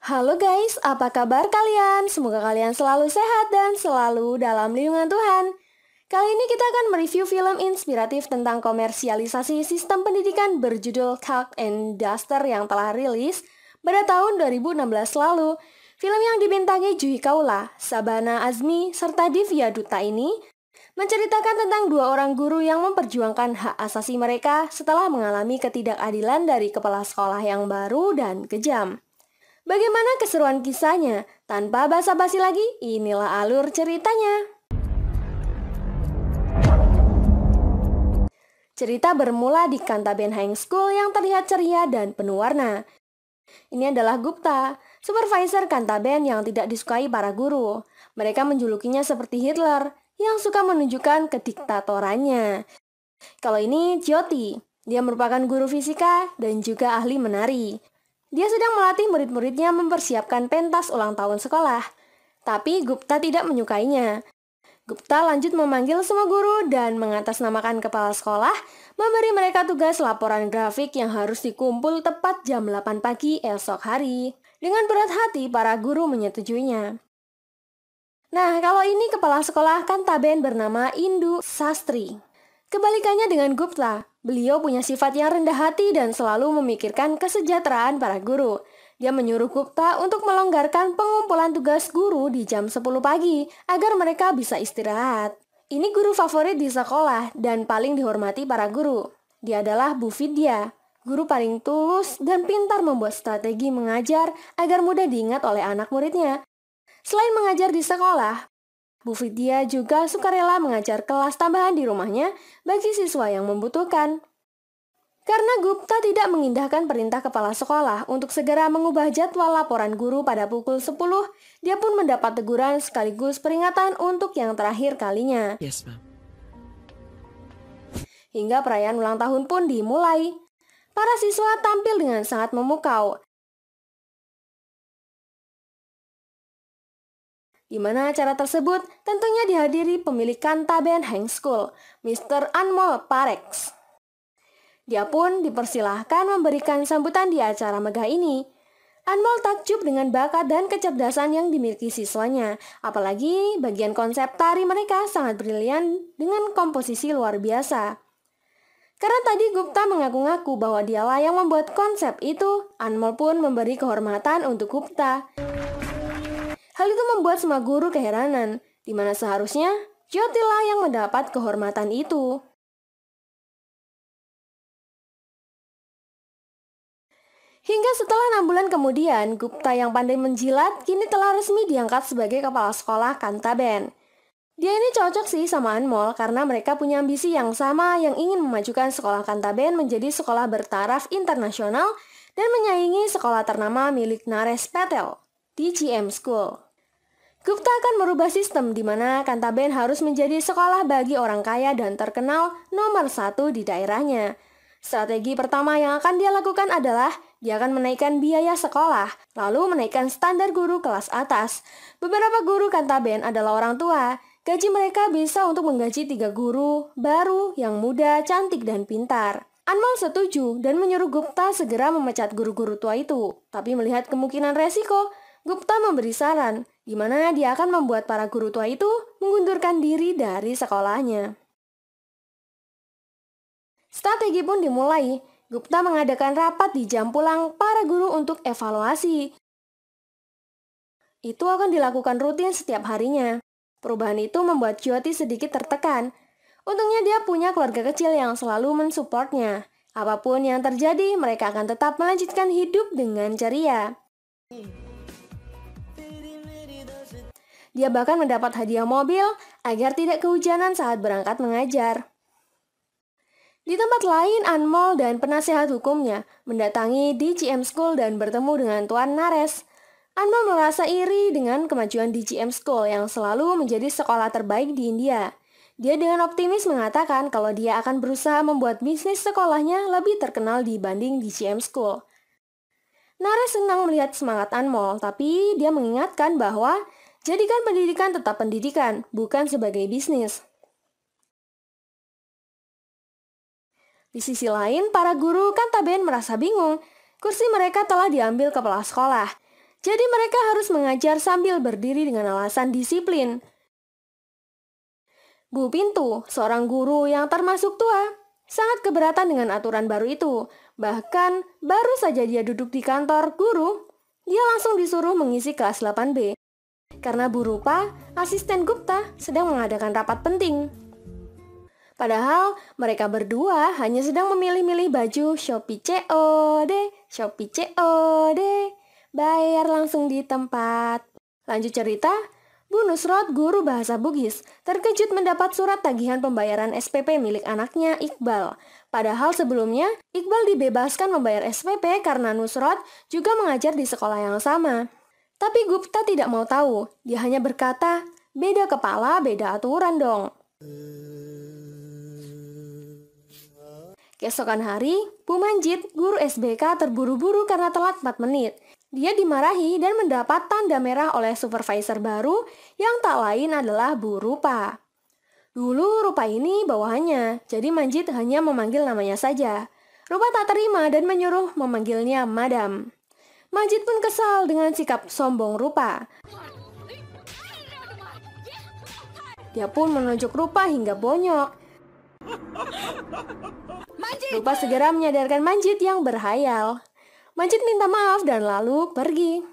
Halo guys, apa kabar kalian? Semoga kalian selalu sehat dan selalu dalam lindungan Tuhan. Kali ini kita akan mereview film inspiratif tentang komersialisasi sistem pendidikan berjudul Chalk and Duster yang telah rilis pada tahun 2016 lalu. Film yang dibintangi Juhi Kaula, Sabana Azmi, serta Divya Duta ini menceritakan tentang dua orang guru yang memperjuangkan hak asasi mereka setelah mengalami ketidakadilan dari kepala sekolah yang baru dan kejam. Bagaimana keseruan kisahnya? Tanpa basa-basi lagi, inilah alur ceritanya. Cerita bermula di Kantaben High School yang terlihat ceria dan penuh warna. Ini adalah Gupta, supervisor Kantaben yang tidak disukai para guru. Mereka menjulukinya seperti Hitler, yang suka menunjukkan kediktatorannya. Kalau ini Jyoti, dia merupakan guru fisika dan juga ahli menari. Dia sedang melatih murid-muridnya mempersiapkan pentas ulang tahun sekolah. Tapi Gupta tidak menyukainya. Gupta lanjut memanggil semua guru dan mengatasnamakan kepala sekolah, memberi mereka tugas laporan grafik yang harus dikumpul tepat jam 8 pagi esok hari. Dengan berat hati, para guru menyetujuinya. Nah, kalau ini kepala sekolah Kantaben bernama Indu Sastri. Kebalikannya dengan Gupta, beliau punya sifat yang rendah hati dan selalu memikirkan kesejahteraan para guru. Dia menyuruh Gupta untuk melonggarkan pengumpulan tugas guru di jam 10 pagi agar mereka bisa istirahat. Ini guru favorit di sekolah dan paling dihormati para guru. Dia adalah Bu Vidya, guru paling tulus dan pintar membuat strategi mengajar agar mudah diingat oleh anak muridnya. Selain mengajar di sekolah, Bu Vidya juga sukarela mengajar kelas tambahan di rumahnya bagi siswa yang membutuhkan. Karena Gupta tidak mengindahkan perintah kepala sekolah untuk segera mengubah jadwal laporan guru pada pukul 10, dia pun mendapat teguran sekaligus peringatan untuk yang terakhir kalinya. Yes, ma'am. Hingga perayaan ulang tahun pun dimulai. Para siswa tampil dengan sangat memukau, di mana acara tersebut tentunya dihadiri pemilik Kantaben High School, Mr. Anmol Parex. Dia pun dipersilahkan memberikan sambutan di acara megah ini. Anmol takjub dengan bakat dan kecerdasan yang dimiliki siswanya, apalagi bagian konsep tari mereka sangat brilian dengan komposisi luar biasa. Karena tadi Gupta mengaku-ngaku bahwa dialah yang membuat konsep itu, Anmol pun memberi kehormatan untuk Gupta. Hal itu membuat semua guru keheranan, di mana seharusnya Jyotilah yang mendapat kehormatan itu. Hingga setelah 6 bulan kemudian, Gupta yang pandai menjilat kini telah resmi diangkat sebagai kepala sekolah Kantaben. Dia ini cocok sih sama Anmol karena mereka punya ambisi yang sama yang ingin memajukan sekolah Kantaben menjadi sekolah bertaraf internasional dan menyaingi sekolah ternama milik Naresh Patel, DGM School. Gupta akan merubah sistem di mana Kantaben harus menjadi sekolah bagi orang kaya dan terkenal nomor 1 di daerahnya. Strategi pertama yang akan dia lakukan adalah dia akan menaikkan biaya sekolah, lalu menaikkan standar guru kelas atas. Beberapa guru Kantaben adalah orang tua. Gaji mereka bisa untuk menggaji 3 guru baru yang muda, cantik, dan pintar. Anmol setuju dan menyuruh Gupta segera memecat guru-guru tua itu. Tapi melihat kemungkinan resiko, Gupta memberi saran, di mana dia akan membuat para guru tua itu mengundurkan diri dari sekolahnya. Strategi pun dimulai. Gupta mengadakan rapat di jam pulang para guru untuk evaluasi. Itu akan dilakukan rutin setiap harinya. Perubahan itu membuat Jyoti sedikit tertekan. Untungnya dia punya keluarga kecil yang selalu mensupportnya. Apapun yang terjadi, mereka akan tetap melanjutkan hidup dengan ceria. Dia bahkan mendapat hadiah mobil agar tidak kehujanan saat berangkat mengajar. Di tempat lain, Anmol dan penasehat hukumnya mendatangi DGM School dan bertemu dengan Tuan Naresh. Anmol merasa iri dengan kemajuan DGM School yang selalu menjadi sekolah terbaik di India. Dia dengan optimis mengatakan kalau dia akan berusaha membuat bisnis sekolahnya lebih terkenal dibanding DGM School. Naresh senang melihat semangat Anmol, tapi dia mengingatkan bahwa jadikan pendidikan tetap pendidikan, bukan sebagai bisnis. Di sisi lain, para guru Kantaben merasa bingung. Kursi mereka telah diambil kepala sekolah. Jadi mereka harus mengajar sambil berdiri dengan alasan disiplin. Bu Pintu, seorang guru yang termasuk tua, sangat keberatan dengan aturan baru itu. Bahkan baru saja dia duduk di kantor guru, dia langsung disuruh mengisi kelas 8B. Karena Bu Rupa, asisten Gupta, sedang mengadakan rapat penting. Padahal mereka berdua hanya sedang memilih-milih baju Shopee COD, Shopee COD, bayar langsung di tempat. Lanjut cerita, Bu Nusrot, guru bahasa Bugis, terkejut mendapat surat tagihan pembayaran SPP milik anaknya Iqbal. Padahal sebelumnya, Iqbal dibebaskan membayar SPP karena Nusrot juga mengajar di sekolah yang sama. Tapi Gupta tidak mau tahu, dia hanya berkata, beda kepala, beda aturan dong. Keesokan hari, Bu Manjid, guru SBK terburu-buru karena telat 4 menit. Dia dimarahi dan mendapat tanda merah oleh supervisor baru yang tak lain adalah Bu Rupa. Dulu Rupa ini bawahannya, jadi Manjid hanya memanggil namanya saja. Rupa tak terima dan menyuruh memanggilnya Madam. Manjid pun kesal dengan sikap sombong Rupa. Dia pun menunjuk Rupa hingga bonyok. Rupa segera menyadarkan Manjid yang berhayal. Manjid minta maaf dan lalu pergi.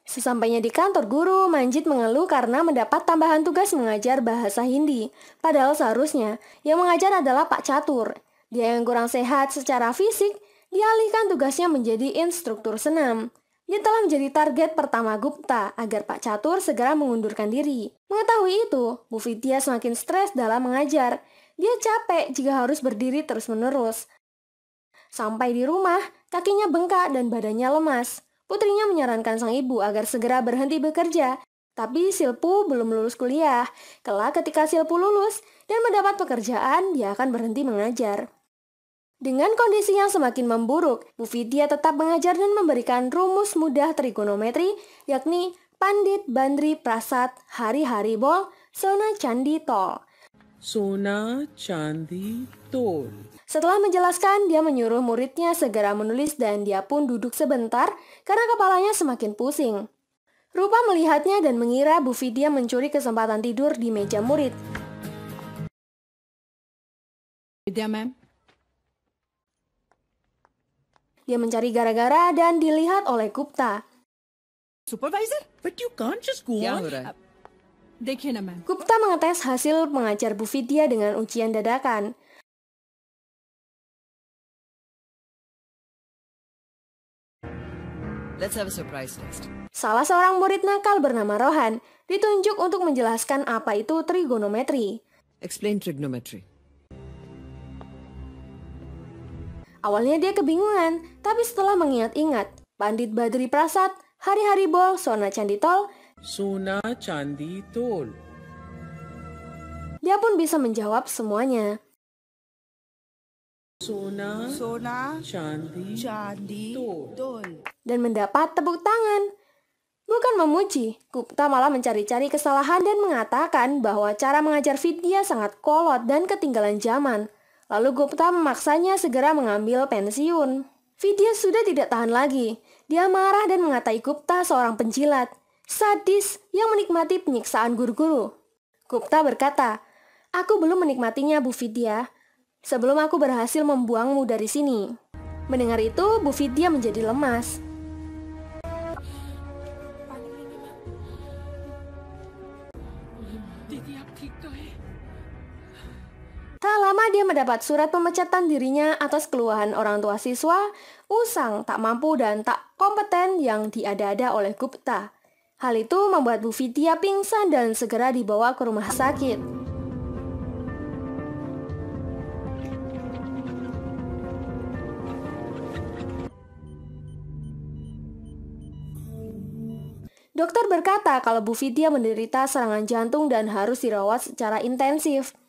Sesampainya di kantor guru, Manjid mengeluh karena mendapat tambahan tugas mengajar bahasa Hindi. Padahal seharusnya yang mengajar adalah Pak Catur. Dia yang kurang sehat secara fisik, dialihkan tugasnya menjadi instruktur senam. Dia telah menjadi target pertama Gupta agar Pak Catur segera mengundurkan diri. Mengetahui itu, Bu Vidya semakin stres dalam mengajar. Dia capek jika harus berdiri terus-menerus. Sampai di rumah, kakinya bengkak dan badannya lemas. Putrinya menyarankan sang ibu agar segera berhenti bekerja. Tapi Silpu belum lulus kuliah. Kelak ketika Silpu lulus dan mendapat pekerjaan, dia akan berhenti mengajar. Dengan kondisi yang semakin memburuk, Bu Vidya tetap mengajar dan memberikan rumus mudah trigonometri, yakni Pandit Bandri Prasad Hari Hari Bol Sona Candi Tol. Sona Candi Tol. Setelah menjelaskan, dia menyuruh muridnya segera menulis dan dia pun duduk sebentar karena kepalanya semakin pusing. Rupa melihatnya dan mengira Bu Vidya mencuri kesempatan tidur di meja murid. Vidya, ma'am. Dia mencari gara-gara dan dilihat oleh Gupta. Supervisor? But you can't just go क्या on. हो रहा है? देखिए ना ma'am. Gupta mengetes hasil mengajar Bu Vidya dengan ujian dadakan. Let's have a surprise test. Salah seorang murid nakal bernama Rohan ditunjuk untuk menjelaskan apa itu trigonometri. Explain trigonometry. Awalnya dia kebingungan, tapi setelah mengingat-ingat, Pandit Badri Prasad, Hari Hari Bol, Sona Candi Tol, Sona Candi Tol. dia pun bisa menjawab semuanya. Sona Candi Tol. Tol. Dan mendapat tepuk tangan. Bukan memuji, Gupta malah mencari-cari kesalahan dan mengatakan bahwa cara mengajar Vidya sangat kolot dan ketinggalan zaman. Lalu Gupta memaksanya segera mengambil pensiun. Vidya sudah tidak tahan lagi. Dia marah dan mengatai Gupta seorang penjilat, sadis yang menikmati penyiksaan guru-guru. Gupta berkata, "Aku belum menikmatinya, Bu Vidya, sebelum aku berhasil membuangmu dari sini." Mendengar itu, Bu Vidya menjadi lemas. Tak lama dia mendapat surat pemecatan dirinya atas keluhan orang tua siswa, usang, tak mampu dan tak kompeten yang diada-ada oleh Gupta. Hal itu membuat Bu Vidya pingsan dan segera dibawa ke rumah sakit. Dokter berkata kalau Bu Vidya menderita serangan jantung dan harus dirawat secara intensif.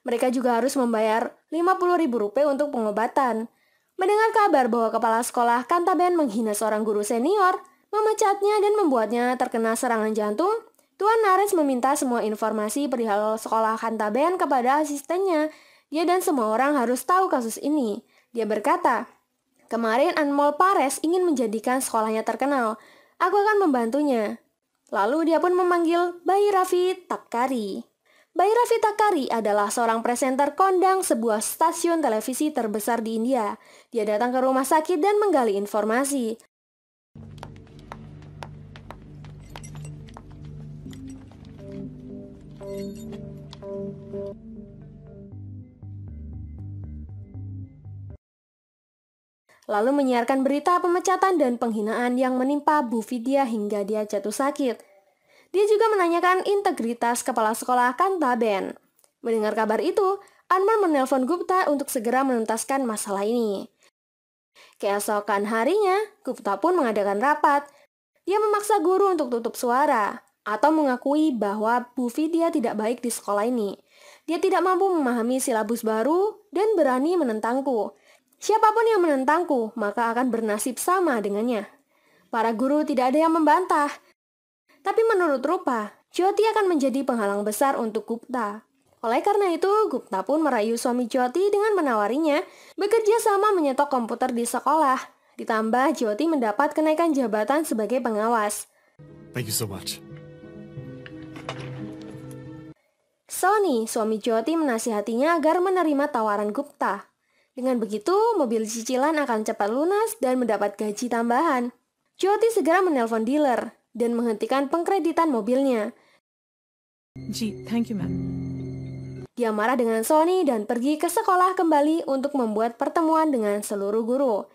Mereka juga harus membayar Rp50.000 untuk pengobatan. Mendengar kabar bahwa kepala sekolah Kantaben menghina seorang guru senior, memecatnya dan membuatnya terkena serangan jantung, Tuan Nares meminta semua informasi perihal sekolah Kantaben kepada asistennya. Dia dan semua orang harus tahu kasus ini. Dia berkata, Kemarin Anmol Pares ingin menjadikan sekolahnya terkenal. Aku akan membantunya. Lalu dia pun memanggil Bayi Raffi Takari. Bayi Raffi Takari adalah seorang presenter kondang sebuah stasiun televisi terbesar di India. Dia datang ke rumah sakit dan menggali informasi. Lalu menyiarkan berita pemecatan dan penghinaan yang menimpa Bu Vidya hingga dia jatuh sakit. Dia juga menanyakan integritas kepala sekolah Kantaben. Mendengar kabar itu, Anmol menelpon Gupta untuk segera menuntaskan masalah ini. Keesokan harinya, Gupta pun mengadakan rapat. Dia memaksa guru untuk tutup suara atau mengakui bahwa Bu Vidya tidak baik di sekolah ini. Dia tidak mampu memahami silabus baru dan berani menentangku. Siapapun yang menentangku, maka akan bernasib sama dengannya. Para guru tidak ada yang membantah. Tapi menurut Rupa, Jyoti akan menjadi penghalang besar untuk Gupta. Oleh karena itu, Gupta pun merayu suami Jyoti dengan menawarinya bekerja sama menyetok komputer di sekolah. Ditambah Jyoti mendapat kenaikan jabatan sebagai pengawas. Thank you so much. Sony, suami Jyoti menasihatinya agar menerima tawaran Gupta. Dengan begitu, mobil cicilan akan cepat lunas dan mendapat gaji tambahan. Jyoti segera menelpon dealer dan menghentikan pengkreditan mobilnya. जी, thank you, ma'am. Dia marah dengan Sony dan pergi ke sekolah kembali untuk membuat pertemuan dengan seluruh guru.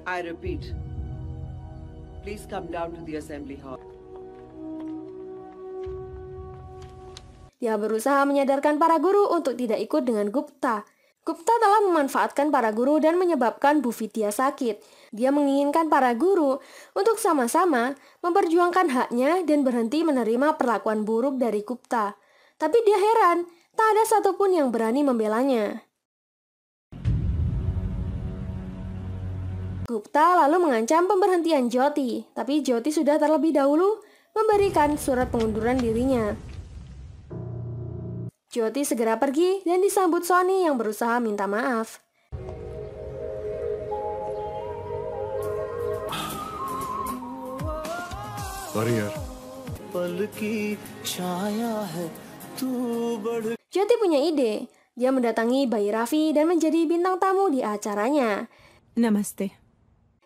I repeat, please come down to the assembly hall. Dia berusaha menyadarkan para guru untuk tidak ikut dengan Gupta. Gupta telah memanfaatkan para guru dan menyebabkan Bu Vidya sakit. Dia menginginkan para guru untuk sama-sama memperjuangkan haknya dan berhenti menerima perlakuan buruk dari Gupta. Tapi dia heran, tak ada satupun yang berani membelanya. Gupta lalu mengancam pemberhentian Jyoti, tapi Jyoti sudah terlebih dahulu memberikan surat pengunduran dirinya. Jyoti segera pergi dan disambut Sony yang berusaha minta maaf. Sorry yaar. Jyoti punya ide. Dia mendatangi Bayi Raffi dan menjadi bintang tamu di acaranya. Namaste.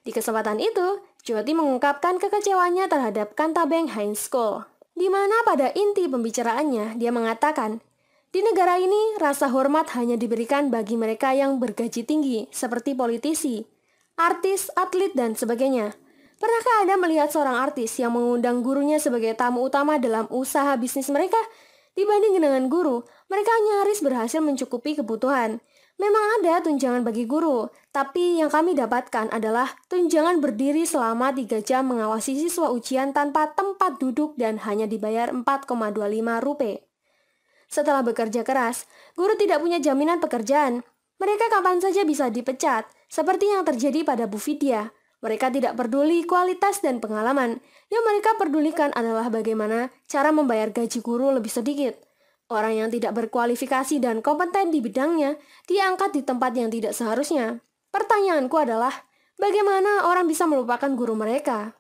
Di kesempatan itu, Jyoti mengungkapkan kekecewaannya terhadap Kantabeng High School, di mana pada inti pembicaraannya dia mengatakan, di negara ini, rasa hormat hanya diberikan bagi mereka yang bergaji tinggi, seperti politisi, artis, atlet, dan sebagainya. Pernahkah Anda melihat seorang artis yang mengundang gurunya sebagai tamu utama dalam usaha bisnis mereka? Dibanding dengan guru, mereka nyaris berhasil mencukupi kebutuhan. Memang ada tunjangan bagi guru, tapi yang kami dapatkan adalah tunjangan berdiri selama 3 jam mengawasi siswa ujian tanpa tempat duduk dan hanya dibayar 4,25 rupiah. Setelah bekerja keras, guru tidak punya jaminan pekerjaan. Mereka kapan saja bisa dipecat, seperti yang terjadi pada Bu Vidya. Mereka tidak peduli kualitas dan pengalaman. Yang mereka pedulikan adalah bagaimana cara membayar gaji guru lebih sedikit. Orang yang tidak berkualifikasi dan kompeten di bidangnya diangkat di tempat yang tidak seharusnya. Pertanyaanku adalah, bagaimana orang bisa melupakan guru mereka?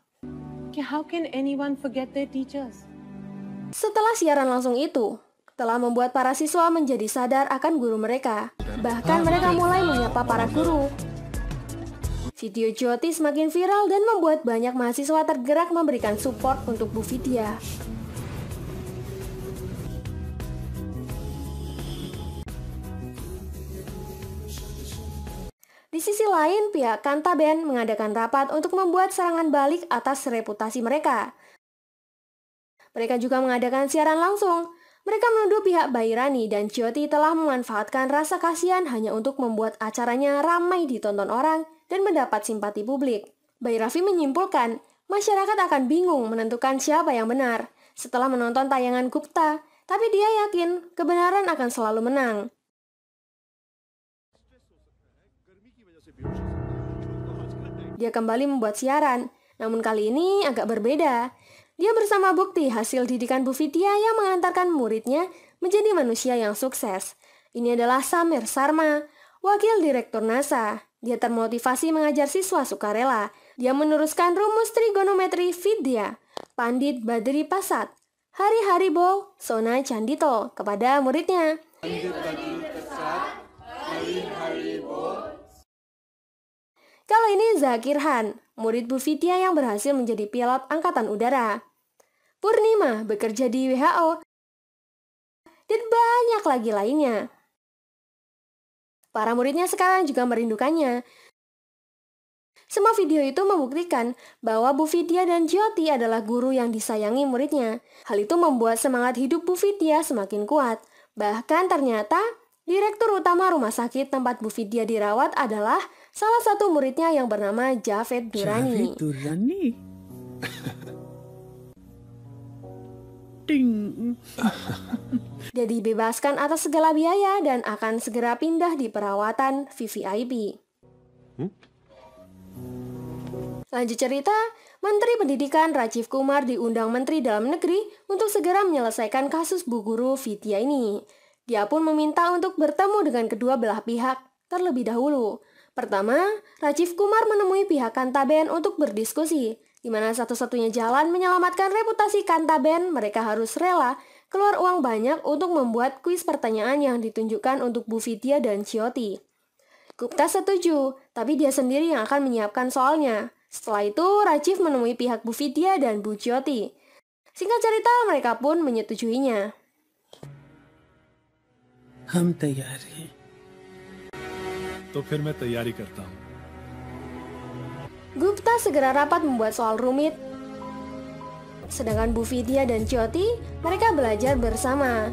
How can anyone forget their teachers? Setelah siaran langsung itu, telah membuat para siswa menjadi sadar akan guru mereka. Bahkan mereka mulai menyapa para guru. Video Jyoti semakin viral dan membuat banyak mahasiswa tergerak memberikan support untuk Bu Vidya. Di sisi lain, pihak Kantaben mengadakan rapat untuk membuat serangan balik atas reputasi mereka. Mereka juga mengadakan siaran langsung. Mereka menuduh pihak Bairani dan Jyoti telah memanfaatkan rasa kasihan hanya untuk membuat acaranya ramai ditonton orang dan mendapat simpati publik. Bayi Raffi menyimpulkan, masyarakat akan bingung menentukan siapa yang benar setelah menonton tayangan Gupta, tapi dia yakin kebenaran akan selalu menang. Dia kembali membuat siaran, namun kali ini agak berbeda. Dia bersama bukti hasil didikan Bu Vidya yang mengantarkan muridnya menjadi manusia yang sukses. Ini adalah Samir Sharma, wakil direktur NASA. Dia termotivasi mengajar siswa sukarela. Dia meneruskan rumus trigonometri Vidya, Pandit Badri Pasat, Hari Bol, Sona Candito kepada muridnya. Kali ini Zakir Han, murid Bu Vidya yang berhasil menjadi pilot angkatan udara. Purnima bekerja di WHO, dan banyak lagi lainnya. Para muridnya sekarang juga merindukannya. Semua video itu membuktikan bahwa Bu Vidya dan Jyoti adalah guru yang disayangi muridnya. Hal itu membuat semangat hidup Bu Vidya semakin kuat. Bahkan ternyata, direktur utama rumah sakit tempat Bu Vidya dirawat adalah salah satu muridnya yang bernama Javed Durrani. Javed Durrani. Ding. Dia dibebaskan atas segala biaya dan akan segera pindah di perawatan VVIP. Lanjut cerita, Menteri Pendidikan Rajiv Kumar diundang Menteri Dalam Negeri untuk segera menyelesaikan kasus Bu Guru Vidya ini. Dia pun meminta untuk bertemu dengan kedua belah pihak terlebih dahulu. Pertama, Rajiv Kumar menemui pihak Kantaben untuk berdiskusi, di mana satu-satunya jalan menyelamatkan reputasi Kantaben, mereka harus rela keluar uang banyak untuk membuat kuis pertanyaan yang ditunjukkan untuk Bu Vidya dan Jyoti. Gupta setuju, tapi dia sendiri yang akan menyiapkan soalnya. Setelah itu, Rajiv menemui pihak Bu Vidya dan Bu Jyoti. Singkat cerita, mereka pun menyetujuinya. हम तैयार हैं। तो फिर मैं तैयारी करता हूँ। Gupta segera rapat membuat soal rumit. Sedangkan Bu Vidya dan Jyoti, mereka belajar bersama.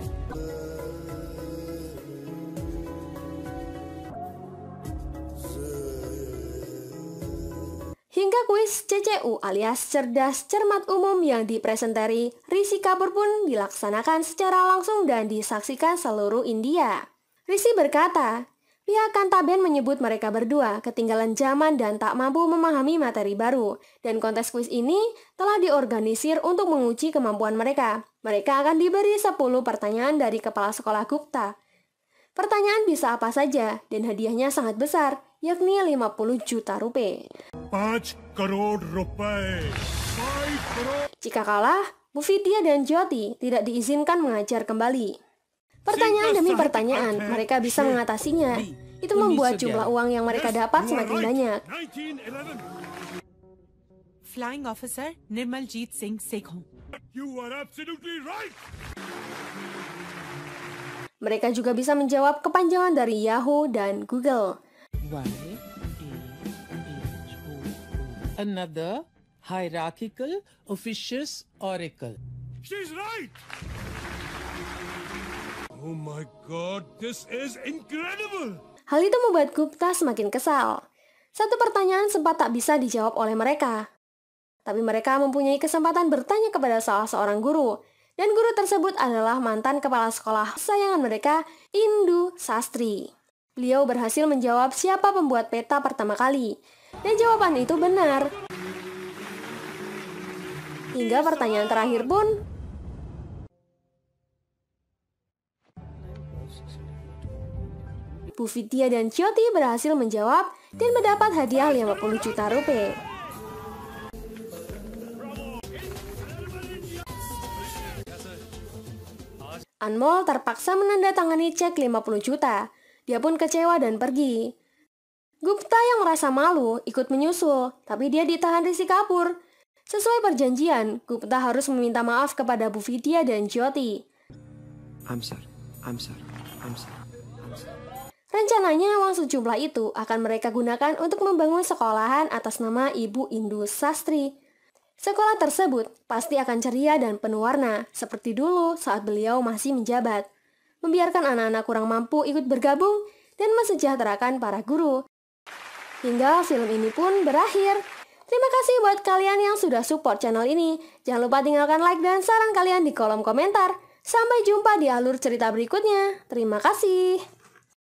Hingga kuis CCU alias Cerdas Cermat Umum yang dipresentari Rishi Kapoor pun dilaksanakan secara langsung dan disaksikan seluruh India. Rishi berkata, pihak Kantaben menyebut mereka berdua ketinggalan zaman dan tak mampu memahami materi baru, dan kontes kuis ini telah diorganisir untuk menguji kemampuan mereka. Mereka akan diberi 10 pertanyaan dari Kepala Sekolah Gupta. Pertanyaan bisa apa saja, dan hadiahnya sangat besar, yakni 50 juta rupiah. 5 करोड़ रुपए। Jika kalah, Bu Vidya dan Jyoti tidak diizinkan mengajar kembali. Pertanyaan demi pertanyaan, mereka bisa mengatasinya. Itu membuat jumlah uang yang mereka dapat semakin banyak. 1911. Flying Officer Nirmaljit Singh Sekhon. You are absolutely right. Mereka juga bisa menjawab kepanjangan dari Yahoo dan Google. Another hierarchical officious oracle. She's right. Oh my God, this is incredible. Hal itu membuat Gupta semakin kesal. Satu pertanyaan sempat tak bisa dijawab oleh mereka. Tapi mereka mempunyai kesempatan bertanya kepada salah seorang guru. Dan guru tersebut adalah mantan kepala sekolah kesayangan mereka, Indu Sastri. Beliau berhasil menjawab siapa pembuat peta pertama kali. Dan jawaban itu benar. Hingga pertanyaan terakhir pun, Bu Vidya dan Jyoti berhasil menjawab dan mendapat hadiah 50 juta rupiah. Anmol terpaksa menandatangani cek 50 juta. Dia pun kecewa dan pergi. Gupta yang merasa malu ikut menyusul, tapi dia ditahan Rishi Kapoor. Sesuai perjanjian, Gupta harus meminta maaf kepada Bu Vidya dan Jyoti. I'm sorry. Rencananya uang sejumlah itu akan mereka gunakan untuk membangun sekolahan atas nama Ibu Indu Sastri. Sekolah tersebut pasti akan ceria dan penuh warna, seperti dulu saat beliau masih menjabat. Membiarkan anak-anak kurang mampu ikut bergabung dan mensejahterakan para guru. Hingga film ini pun berakhir. Terima kasih buat kalian yang sudah support channel ini. Jangan lupa tinggalkan like dan saran kalian di kolom komentar. Sampai jumpa di alur cerita berikutnya. Terima kasih.